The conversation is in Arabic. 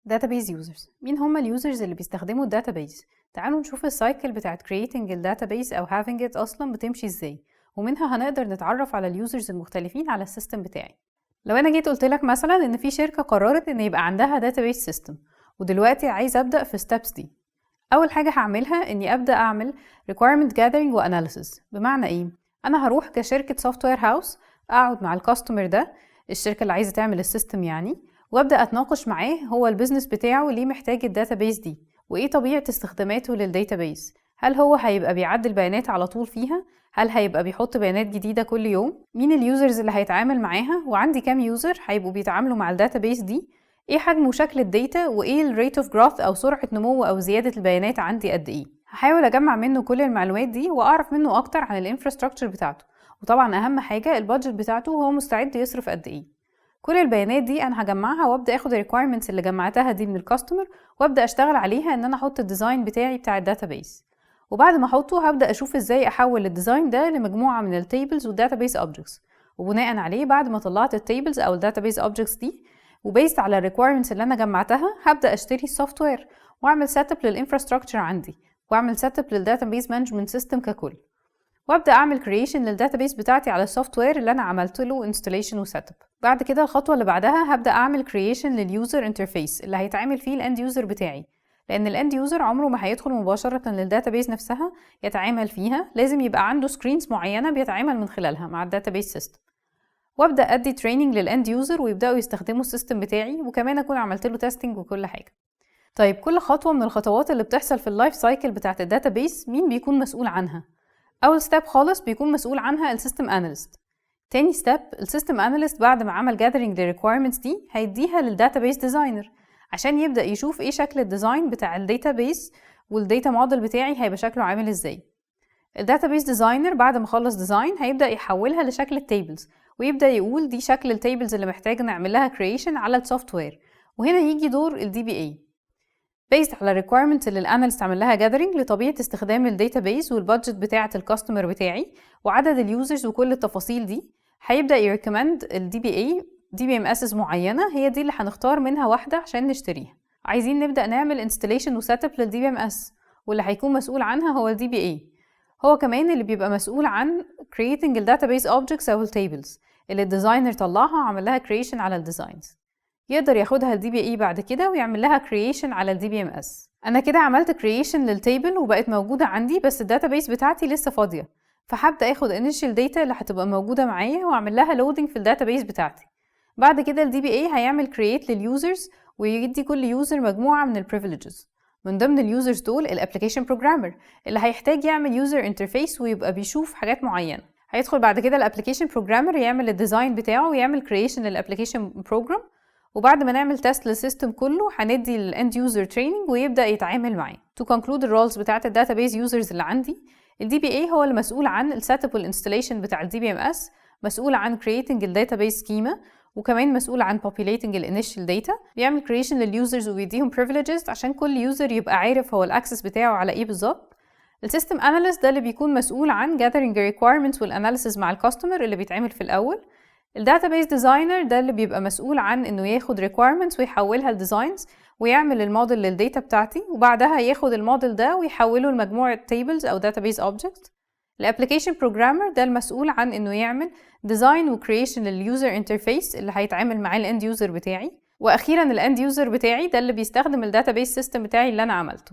database users. مين هم اليوزرز اللي بيستخدموا الداتابيز؟ تعالوا نشوف السايكل بتاعت creating الداتابيز أو having it أصلا بتمشي ازاي، ومنها هنقدر نتعرف على اليوزرز المختلفين على السيستم بتاعي. لو أنا جيت قلتلك مثلا إن في شركة قررت إن يبقى عندها داتابيز سيستم، ودلوقتي عايز أبدأ في steps دي. أول حاجة هعملها إني أبدأ أعمل requirement gathering و analysis. بمعنى إيه؟ أنا هروح كشركة software house أقعد مع الكاستمر ده، الشركة اللي عايزة تعمل السيستم يعني، وابدأ اتناقش معاه هو البيزنس بتاعه ليه محتاج الداتابيز دي، وايه طبيعة استخداماته للداتابيز. هل هو هيبقى بيعدل بيانات على طول فيها؟ هل هيبقى بيحط بيانات جديدة كل يوم؟ مين اليوزرز اللي هيتعامل معاها؟ وعندي كام يوزر هيبقوا بيتعاملوا مع الداتابيز دي؟ ايه حجم وشكل الداتا؟ وايه الريت اوف جروث او سرعة نمو او زيادة البيانات عندي قد ايه؟ هحاول اجمع منه كل المعلومات دي واعرف منه اكتر عن الانفراستراكشر بتاعته، وطبعا اهم حاجة البادجت بتاعته وهو مستعد يصرف قد ايه. كل البيانات دي انا هجمعها وابدا اخد الريكويرمنتس اللي جمعتها دي من الكاستمر، وابدا اشتغل عليها ان انا احط الديزاين بتاعي بتاع الداتابيس. وبعد ما احطه هبدا اشوف ازاي احول الديزاين ده لمجموعه من التيبلز والداتابيس اوبجكتس، وبناء عليه بعد ما طلعت التيبلز او الداتابيس اوبجكتس دي وبيست على الريكويرمنتس اللي انا جمعتها هبدا اشتري السوفت وير واعمل سيت اب للانفراستراكشر عندي، واعمل سيت اب للداتابيس مانجمنت سيستم ككل، وابدا اعمل كرييشن للداتابيس بتاعتي على السوفت وير اللي انا عملت له انستليشن وسيت اب. بعد كده الخطوه اللي بعدها هبدا اعمل كرييشن لليوزر انترفيس اللي هيتعامل فيه الاند يوزر بتاعي، لان الاند يوزر عمره ما هيدخل مباشره للداتابيس نفسها يتعامل فيها، لازم يبقى عنده سكرينز معينه بيتعامل من خلالها مع الداتابيس سيستم. وابدا ادي تريننج للاند يوزر ويبداوا يستخدموا السيستم بتاعي، وكمان اكون عملت له تيستنج وكل حاجه. طيب كل خطوه من الخطوات اللي بتحصل في اللايف سايكل بتاعه الداتابيس مين بيكون مسؤول عنها؟ أول ستيب خالص بيكون مسؤول عنها السيستم اناليست. تاني ستيب السيستم اناليست بعد ما عمل جاذرينج للريكويرمنتس دي هيديها للداتابيس ديزاينر عشان يبدأ يشوف ايه شكل الديزاين بتاع الداتابيس والداتا موديل بتاعي هيبقى شكله عامل ازاي. الداتابيس ديزاينر بعد ما خلص ديزاين هيبدأ يحولها لشكل التيبلز، ويبدأ يقول دي شكل التيبلز اللي محتاج نعمل لها كرييشن على السوفت وير، وهنا يجي دور الدي بي اي based على requirements اللي الاناليست عمل لها gathering لطبيعة استخدام الداتابيس والبادجت بتاعة الكاستمر بتاعي وعدد اليوزرز وكل التفاصيل دي. هيبدأ يريكومند الدي بي اي دي بي ام اسز معينة هي دي اللي هنختار منها واحدة عشان نشتريها. عايزين نبدأ نعمل انستليشن وسيت اب للدي بي ام اس، واللي هيكون مسؤول عنها هو الدي بي اي، هو كمان اللي بيبقى مسؤول عن creating الداتابيس objects او التيبلز اللي الديزاينر طلعها وعمل لها creation على الديزاينز. يقدر ياخدها الدي بي اي بعد كده ويعمل لها كرييشن على الدي بي ام اس. انا كده عملت كرييشن للتيبل وبقت موجوده عندي، بس الداتابيس بتاعتي لسه فاضيه، فهبدا اخد initial data اللي هتبقى موجوده معايا واعمل لها لودنج في الداتابيس بتاعتي. بعد كده الدي بي اي هيعمل كرييت لليوزرز ويدي كل يوزر مجموعه من البريفيليجز. من ضمن اليوزرز دول الابلكيشن بروجرامر اللي هيحتاج يعمل يوزر انترفيس ويبقى بيشوف حاجات معينه. هيدخل بعد كده الابلكيشن بروجرامر يعمل الديزاين بتاعه ويعمل كرييشن للابلكيشن بروجرام، وبعد ما نعمل تيست للسيستم كله هندي للاند يوزر تريننج ويبدا يتعامل معاه. تو كونكلود الرولز بتاعه الداتابيز يوزرز اللي عندي، الدي بي اي هو المسؤول عن السيت اب والانستليشن بتاع الدي بي ام اس، مسؤول عن كرييتنج الداتابيز سكيما، وكمان مسؤول عن populating الانيشال داتا، بيعمل كرييشن لليوزرز وبيديهم privileges عشان كل يوزر يبقى عارف هو الاكسس بتاعه على ايه بالظبط. السيستم اناليست ده اللي بيكون مسؤول عن gathering requirements والاناليسيس مع الكاستمر اللي بيتعمل في الاول. الداتابيس ديزاينر ده اللي بيبقى مسؤول عن انه ياخد requirements ويحولها لديزاينز ويعمل الموديل للداتا بتاعتي، وبعدها ياخد الموديل ده ويحوله لمجموعة tables او database objects. الابلكيشن بروجرامر ده المسؤول عن انه يعمل ديزاين وكرييشن لليوزر انترفيس اللي هيتعامل معاه الاند يوزر بتاعي. واخيرا الاند يوزر بتاعي ده اللي بيستخدم الداتابيس سيستم بتاعي اللي انا عملته.